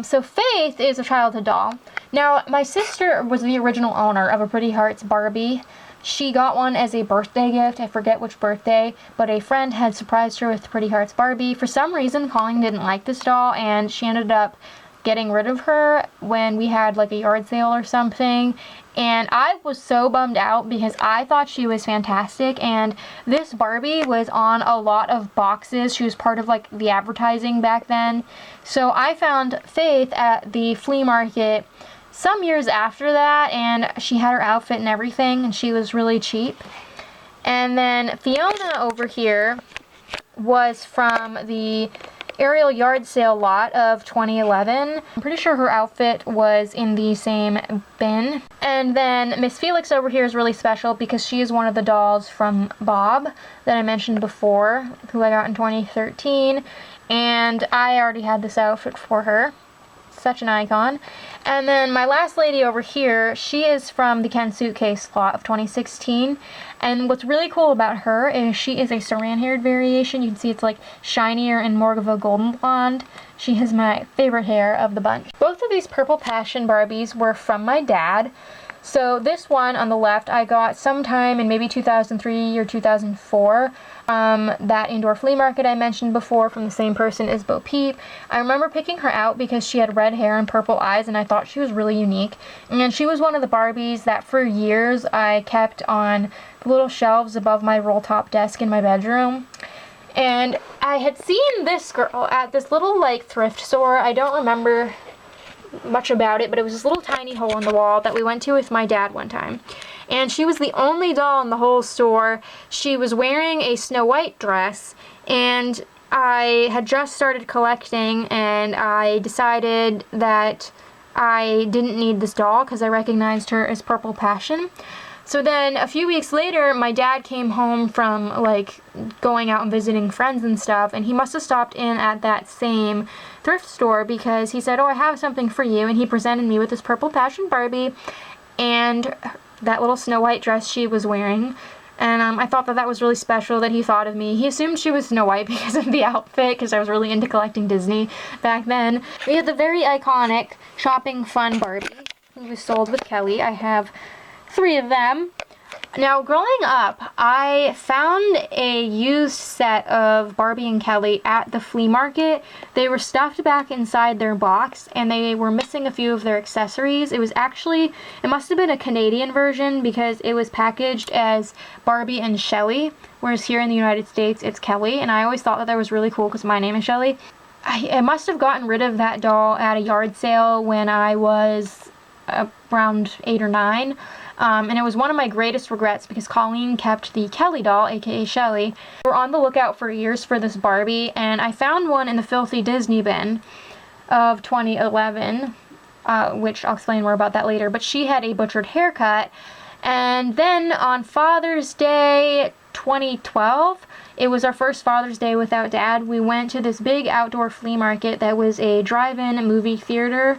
So Faith is a childhood doll. Now, my sister was the original owner of a Pretty Hearts Barbie. She got one as a birthday gift. I forget which birthday, but a friend had surprised her with Pretty Hearts Barbie. For some reason, Colleen didn't like this doll, and she ended up getting rid of her when we had like a yard sale or something, and I was so bummed out because I thought she was fantastic, and this Barbie was on a lot of boxes. She was part of like the advertising back then. So I found Faith at the flea market some years after that, and she had her outfit and everything, and she was really cheap. And then Fiona over here was from the Ariel yard sale lot of 2011. I'm pretty sure her outfit was in the same bin. And then Miss Felix over here is really special because she is one of the dolls from Bob that I mentioned before, who I got in 2013. And I already had this outfit for her. Such an icon. And then my last lady over here, she is from the Ken Suitcase lot of 2016. And what's really cool about her is she is a saran-haired variation. You can see it's like shinier and more of a golden blonde. She has my favorite hair of the bunch. Both of these purple Passion Barbies were from my dad. So this one on the left I got sometime in maybe 2003 or 2004. That indoor flea market I mentioned before from the same person is Bo Peep. I remember picking her out because she had red hair and purple eyes, and I thought she was really unique. And she was one of the Barbies that for years I kept on the little shelves above my roll top desk in my bedroom. And I had seen this girl at this little like thrift store. I don't remember much about it, but it was this little tiny hole in the wall that we went to with my dad one time. And she was the only doll in the whole store. She was wearing a Snow White dress, and I had just started collecting, and I decided that I didn't need this doll because I recognized her as Purple Passion. So then a few weeks later, my dad came home from like going out and visiting friends and stuff, and he must have stopped in at that same thrift store because he said, "Oh, I have something for you," and he presented me with this Purple Passion Barbie and that little Snow White dress she was wearing. And I thought that that was really special that he thought of me. He assumed she was Snow White because of the outfit, because I was really into collecting Disney back then. We had the very iconic Shopping Fun Barbie, who was sold with Kelly. I have 3 of them. Now, growing up, I found a used set of Barbie and Kelly at the flea market. They were stuffed back inside their box, and they were missing a few of their accessories. It must have been a Canadian version because it was packaged as Barbie and Shelly, whereas here in the United States, it's Kelly, and I always thought that that was really cool because my name is Shelly. I must have gotten rid of that doll at a yard sale when I was around 8 or 9. And it was one of my greatest regrets because Colleen kept the Kelly doll, aka Shelly. We were on the lookout for years for this Barbie, and I found one in the filthy Disney bin of 2011, which I'll explain more about that later. But she had a butchered haircut, and then on Father's Day 2012, it was our first Father's Day without Dad. We went to this big outdoor flea market that was a drive-in movie theater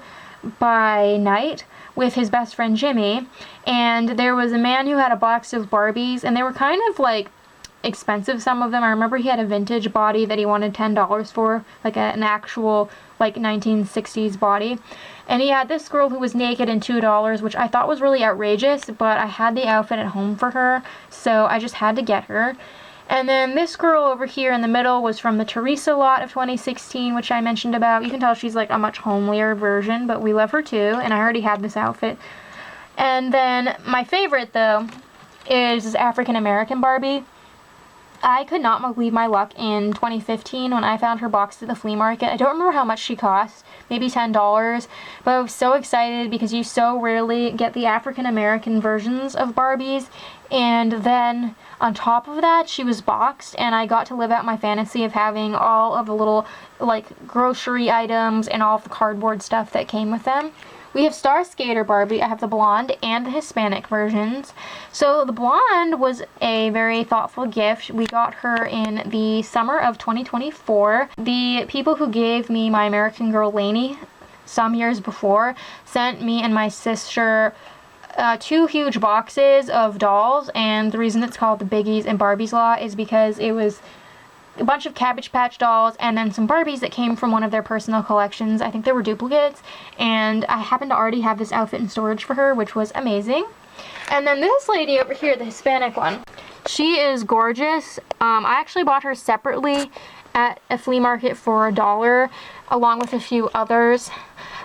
by night with his best friend Jimmy, and there was a man who had a box of Barbies, and they were kind of like expensive, some of them. I remember he had a vintage body that he wanted $10 for, like an actual like 1960s body. And he had this girl who was naked and $2, which I thought was really outrageous, but I had the outfit at home for her, so I just had to get her. And then this girl over here in the middle was from the Teresa lot of 2016, which I mentioned about. You can tell she's like a much homelier version, but we love her too, and I already had this outfit. And then my favorite, though, is this African American Barbie. I could not believe my luck in 2015 when I found her boxed at the flea market. I don't remember how much she cost, maybe $10, but I was so excited because you so rarely get the African American versions of Barbies. And then on top of that, she was boxed, and I got to live out my fantasy of having all of the little like grocery items and all of the cardboard stuff that came with them. We have Star Skater Barbie. I have the blonde and the Hispanic versions. So the blonde was a very thoughtful gift. We got her in the summer of 2024. The people who gave me My American Girl Lainey some years before sent me and my sister 2 huge boxes of dolls, and the reason it's called the Biggies and Barbies lot is because it was a bunch of Cabbage Patch dolls and then some Barbies that came from one of their personal collections. I think they were duplicates, and I happened to already have this outfit in storage for her, which was amazing. And then this lady over here, the Hispanic one, she is gorgeous. I actually bought her separately at a flea market for $1 along with a few others.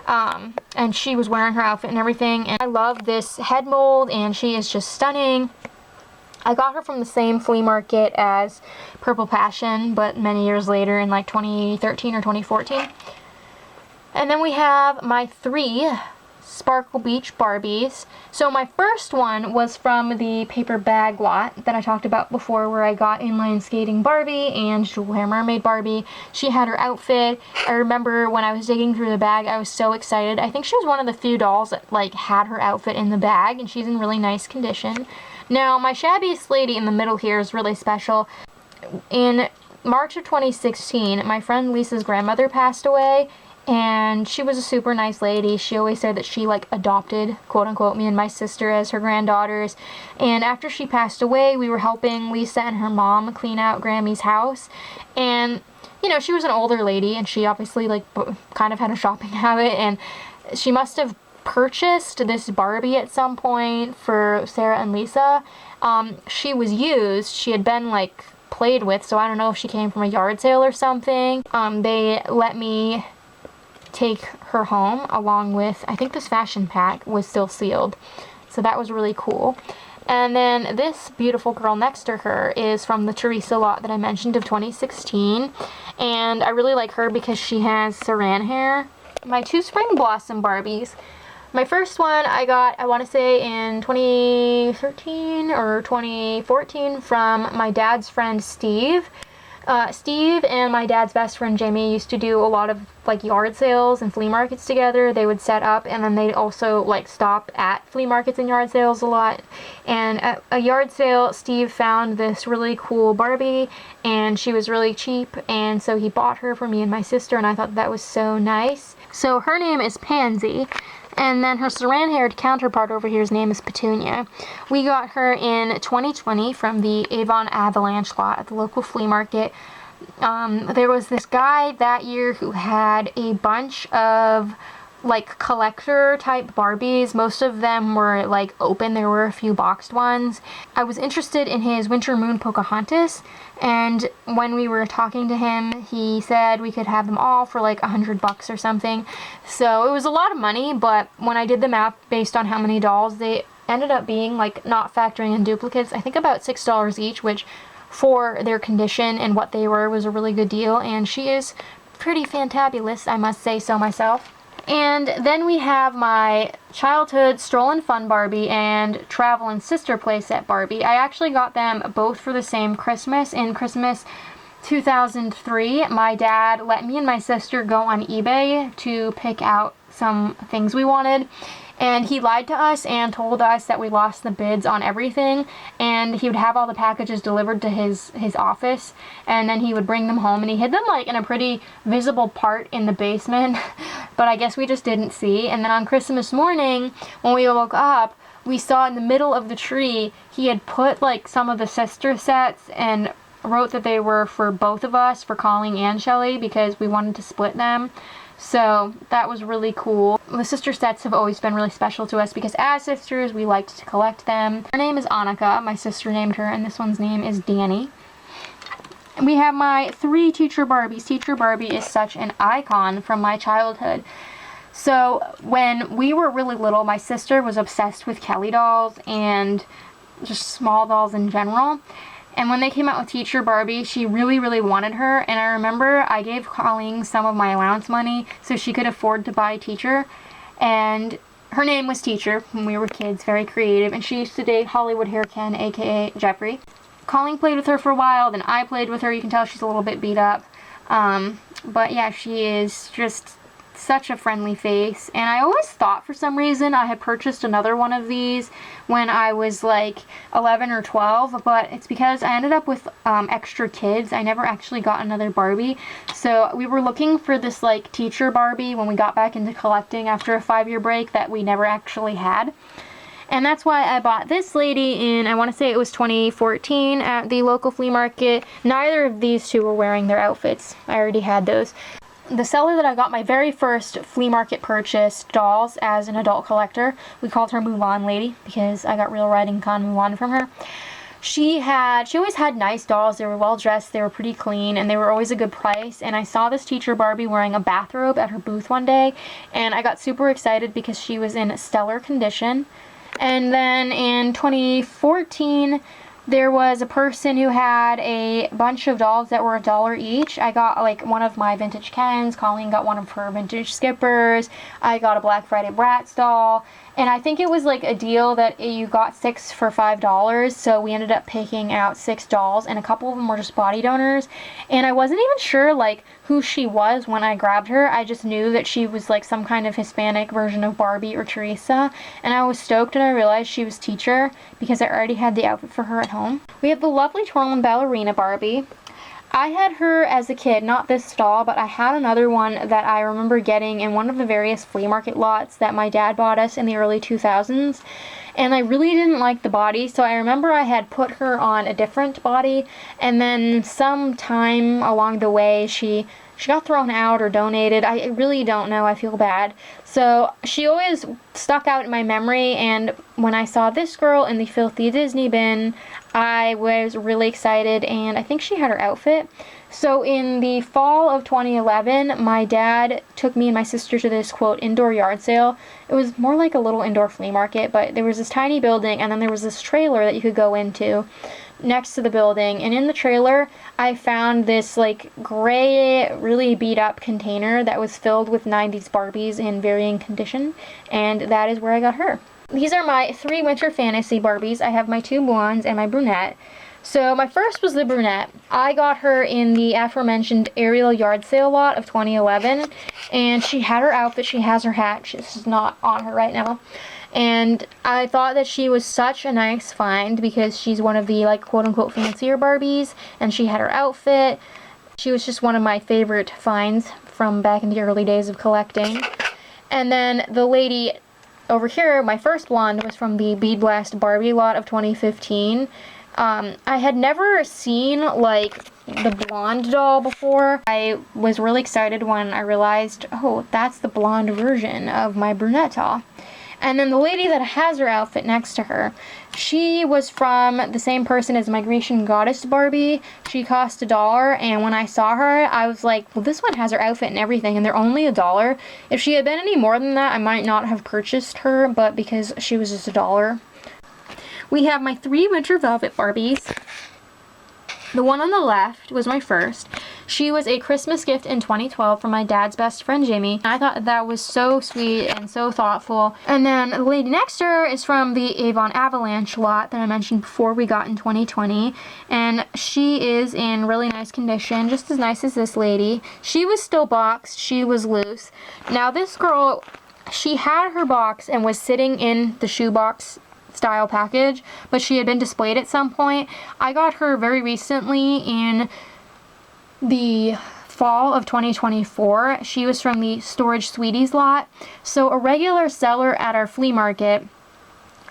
And she was wearing her outfit and everything, and I love this head mold, and she is just stunning. I got her from the same flea market as Purple Passion, but many years later in like 2013 or 2014. And then we have my 3 Sparkle Beach Barbies. So my first one was from the paper bag lot that I talked about before, where I got inline skating Barbie and jewel hair mermaid Barbie. She had her outfit. I remember when I was digging through the bag, I was so excited. I think she was one of the few dolls that like had her outfit in the bag, and she's in really nice condition. Now my shabbiest lady in the middle here is really special. In March of 2016, my friend Lisa's grandmother passed away, and she was a super nice lady. She always said that she like adopted, quote unquote, me and my sister as her granddaughters. And after she passed away, we were helping Lisa and her mom clean out Grammy's house. And, you know, she was an older lady, and she obviously like kind of had a shopping habit, and she must have purchased this Barbie at some point for Sarah and Lisa. She was used. She had been like played with, so I don't know if she came from a yard sale or something. They let me take her home along with, I think this fashion pack was still sealed, so that was really cool. And then this beautiful girl next to her is from the Teresa lot that I mentioned of 2016, and I really like her because she has saran hair. My 2 Spring Blossom Barbies. My first one I got, I want to say in 2013 or 2014 from my dad's friend Steve. Steve and my dad's best friend Jamie used to do a lot of like yard sales and flea markets together. They would set up, and then they'd also like stop at flea markets and yard sales a lot. And at a yard sale, Steve found this really cool Barbie, and she was really cheap, and so he bought her for me and my sister, and I thought that was so nice. So her name is Pansy, and then her saran-haired counterpart over here's name is Petunia. We got her in 2020 from the Avon Avalanche lot at the local flea market. There was this guy that year who had a bunch of like collector type Barbies. Most of them were like open. There were a few boxed ones. I was interested in his Winter Moon Pocahontas, and when we were talking to him, he said we could have them all for like $100 or something. So it was a lot of money, but when I did the math based on how many dolls, they ended up being, like, not factoring in duplicates, I think about $6 each, which for their condition and what they were was a really good deal. And she is pretty fantabulous, I must say so myself. And then we have my childhood Stroll and Fun Barbie and Travel and Sister Playset Barbie. I actually got them both for the same Christmas. In Christmas 2003, my dad let me and my sister go on eBay to pick out some things we wanted. And he lied to us and told us that we lost the bids on everything, and he would have all the packages delivered to his office, and then he would bring them home, and he hid them like in a pretty visible part in the basement, but I guess we just didn't see. And then on Christmas morning, when we woke up, we saw in the middle of the tree, he had put like some of the sister sets and wrote that they were for both of us, for Colleen and Shelly, because we wanted to split them. So that was really cool. The sister sets have always been really special to us because as sisters, we liked to collect them. Her name is Annika. My sister named her, and this one's name is Danny. And we have my 3 Teacher Barbies. Teacher Barbie is such an icon from my childhood. So when we were really little, my sister was obsessed with Kelly dolls and just small dolls in general. And when they came out with Teacher Barbie, she really, really wanted her. And I remember I gave Colleen some of my allowance money so she could afford to buy Teacher. And her name was Teacher when we were kids, very creative. And she used to date Hollywood Hair Ken, aka Jeffrey. Colleen played with her for a while, then I played with her. You can tell she's a little bit beat up. But yeah, she is just such a friendly face. And I always thought for some reason I had purchased another one of these when I was like 11 or 12, but it's because I ended up with extra kids. I never actually got another Barbie. So we were looking for this like Teacher Barbie when we got back into collecting after a 5-year break that we never actually had. And that's why I bought this lady in, I want to say it was 2014 at the local flea market. Neither of these two were wearing their outfits. I already had those. The seller that I got my very first flea market purchase dolls as an adult collector, we called her Mulan Lady because I got Real Riding Con Mulan from her. She always had nice dolls. They were well dressed, they were pretty clean, and they were always a good price. And I saw this Teacher Barbie wearing a bathrobe at her booth one day, and I got super excited because she was in stellar condition. And then in 2014, there was a person who had a bunch of dolls that were $1 each. I got like one of my vintage Kens. Colleen got one of her vintage Skippers. I got a Black Friday Bratz doll. And I think it was like a deal that you got 6 for $5. So we ended up picking out 6 dolls, and a couple of them were just body donors. And I wasn't even sure like who she was when I grabbed her. I just knew that she was like some kind of Hispanic version of Barbie or Teresa. And I was stoked when I realized she was Teacher because I already had the outfit for her at home. We have the lovely Twirl and Ballerina Barbie. I had her as a kid, not this doll, but I had another one that I remember getting in one of the various flea market lots that my dad bought us in the early 2000s. And I really didn't like the body, so I remember I had put her on a different body, and then sometime along the way she got thrown out or donated. I really don't know. I feel bad. So she always stuck out in my memory, and when I saw this girl in the filthy Disney bin, I was really excited, and I think she had her outfit. So in the fall of 2011, my dad took me and my sister to this, quote, indoor yard sale. It was more like a little indoor flea market, but there was this tiny building, and then there was this trailer that you could go into next to the building. And in the trailer, I found this like gray, really beat up container that was filled with 90s Barbies in varying condition, and that is where I got her. These are my 3 winter fantasy Barbies. I have my 2 blondes and my brunette. So my first was the brunette. I got her in the aforementioned Ariel yard sale lot of 2011, and she had her outfit, she has her hat, this is not on her right now. And I thought that she was such a nice find because she's one of the like quote-unquote fancier Barbies, and she had her outfit. She was just one of my favorite finds from back in the early days of collecting. And then the lady over here, my first blonde, was from the Bead Blast Barbie lot of 2015. I had never seen like the blonde doll before. I was really excited when I realized, oh, that's the blonde version of my brunette doll. And then the lady that has her outfit next to her, she was from the same person as my Grecian goddess Barbie. She cost $1, and when I saw her, I was like, well, this one has her outfit and everything, and they're only $1. If she had been any more than that, I might not have purchased her, but because she was just $1. We have my 3 winter velvet Barbies. The one on the left was my first. She was a Christmas gift in 2012 from my dad's best friend, Jamie. I thought that was so sweet and so thoughtful. And then the lady next to her is from the Avon Avalanche lot that I mentioned before we got in 2020. And she is in really nice condition, just as nice as this lady. She was still boxed. She was loose. Now this girl, she had her box and was sitting in the shoebox style package, but she had been displayed at some point. I got her very recently in the fall of 2024. She was from the Storage Sweeties lot. So a regular seller at our flea market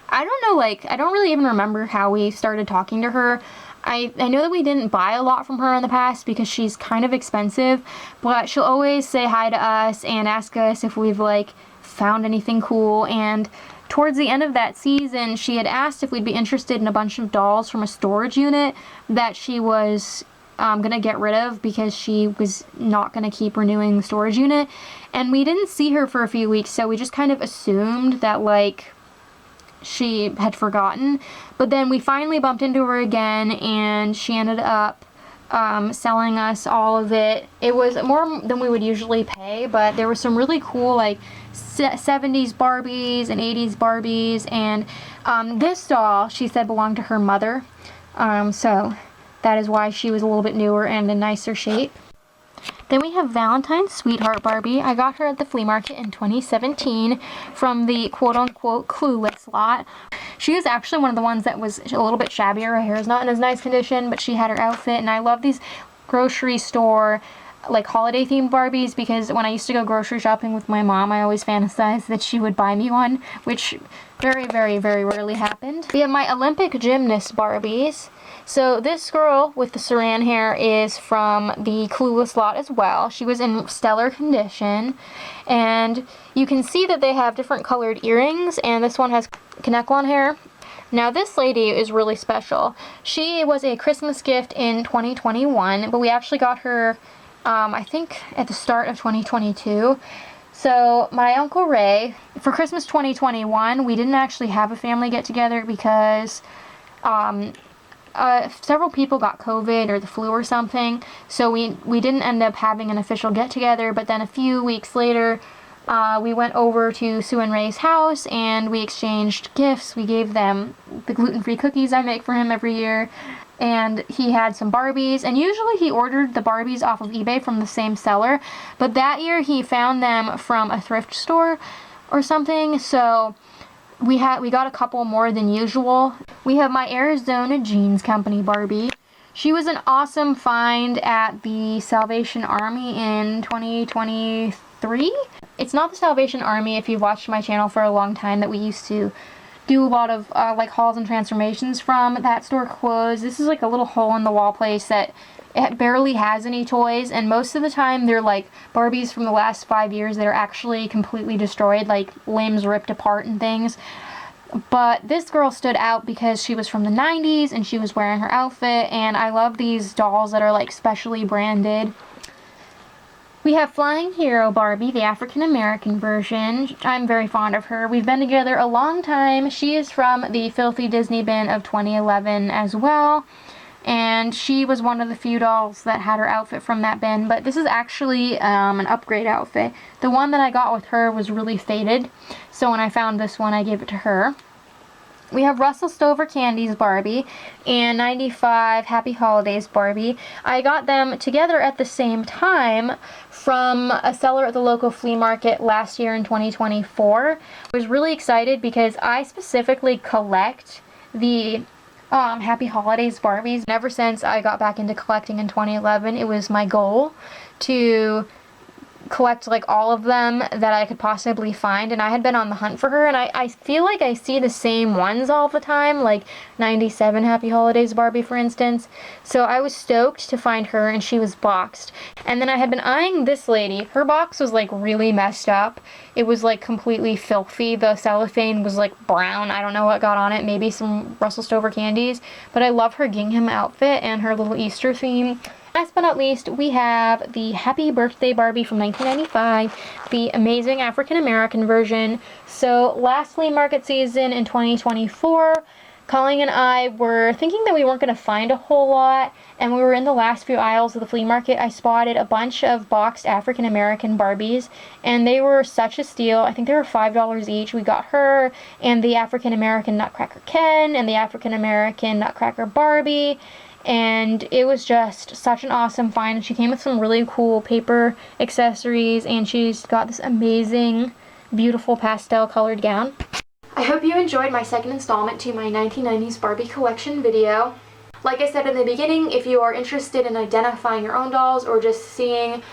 I don't know, like, I don't really even remember how we started talking to her. I know that we didn't buy a lot from her in the past because she's kind of expensive, but she'll always say hi to us and ask us if we've, like, found anything cool. And towards the end of that season, she had asked if we'd be interested in a bunch of dolls from a storage unit that she was gonna get rid of because she was not gonna keep renewing the storage unit. And we didn't see her for a few weeks, so we just kind of assumed that, like, she had forgotten. But then we finally bumped into her again, and she ended up selling us all of it. It was more than we would usually pay, but there were some really cool, like, 70s Barbies and 80s Barbies, and this doll, she said, belonged to her mother, so that is why she was a little bit newer and in nicer shape. Then we have Valentine's Sweetheart Barbie. I got her at the flea market in 2017 from the quote-unquote Clueless lot. She is actually one of the ones that was a little bit shabbier. Her hair is not in as nice condition, but she had her outfit, and I love these grocery store, like, holiday themed Barbies, because when I used to go grocery shopping with my mom, I always fantasized that she would buy me one, which very, very, very rarely happened. We have my Olympic Gymnast Barbies. So this girl with the saran hair is from the Clueless lot as well. She was in stellar condition, and you can see that they have different colored earrings, and this one has Kinecklon hair. Now this lady is really special. She was a Christmas gift in 2021, but we actually got her I think at the start of 2022. So my Uncle Ray, for Christmas 2021, we didn't actually have a family get together because several people got COVID or the flu or something, so we didn't end up having an official get together. But then a few weeks later, we went over to Sue and Ray's house and we exchanged gifts. We gave them the gluten-free cookies I make for him every year, and he had some Barbies, and usually he ordered the Barbies off of eBay from the same seller, but that year he found them from a thrift store or something, so we got a couple more than usual. We have my Arizona Jeans Company Barbie. She was an awesome find at the Salvation Army in 2023. It's not the Salvation Army, if you've watched my channel for a long time, that we used to do a lot of like hauls and transformations from. That store closed. This is like a little hole in the wall place that it barely has any toys, and most of the time they're like Barbies from the last 5 years that are actually completely destroyed, like limbs ripped apart and things. But this girl stood out because she was from the 90s and she was wearing her outfit, and I love these dolls that are like specially branded. We have Flying Hero Barbie, the African American version. I'm very fond of her. We've been together a long time. She is from the Filthy Disney bin of 2011 as well, and she was one of the few dolls that had her outfit from that bin, but this is actually an upgrade outfit. The one that I got with her was really faded, so when I found this one I gave it to her. We have Russell Stover Candy's Barbie and 95 Happy Holidays Barbie. I got them together at the same time from a seller at the local flea market last year in 2024. I was really excited because I specifically collect the Happy Holidays Barbies. And ever since I got back into collecting in 2011, it was my goal to collect like all of them that I could possibly find, and I had been on the hunt for her, and I feel like I see the same ones all the time, like 97 Happy Holidays Barbie for instance. So I was stoked to find her, and she was boxed. And then I had been eyeing this lady. Her box was like really messed up. It was like completely filthy. The cellophane was like brown. I don't know what got on it, maybe some Russell Stover candies, but I love her gingham outfit and her little Easter theme. Last but not least, we have the Happy Birthday Barbie from 1995, the amazing African American version. So last flea market season in 2024, Colleen and I were thinking that we weren't going to find a whole lot, and we were in the last few aisles of the flea market. I spotted a bunch of boxed African American Barbies, and they were such a steal. I think they were $5 each. We got her, and the African American Nutcracker Ken, and the African American Nutcracker Barbie. And it was just such an awesome find. She came with some really cool paper accessories, and she's got this amazing, beautiful pastel colored gown. I hope you enjoyed my second installment to my 1990s Barbie collection video. Like I said in the beginning, if you are interested in identifying your own dolls or just seeing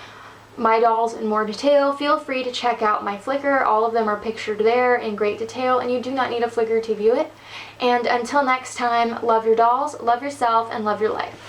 my dolls in more detail, feel free to check out my Flickr. All of them are pictured there in great detail, and you do not need a Flickr to view it. And until next time, love your dolls, love yourself, and love your life.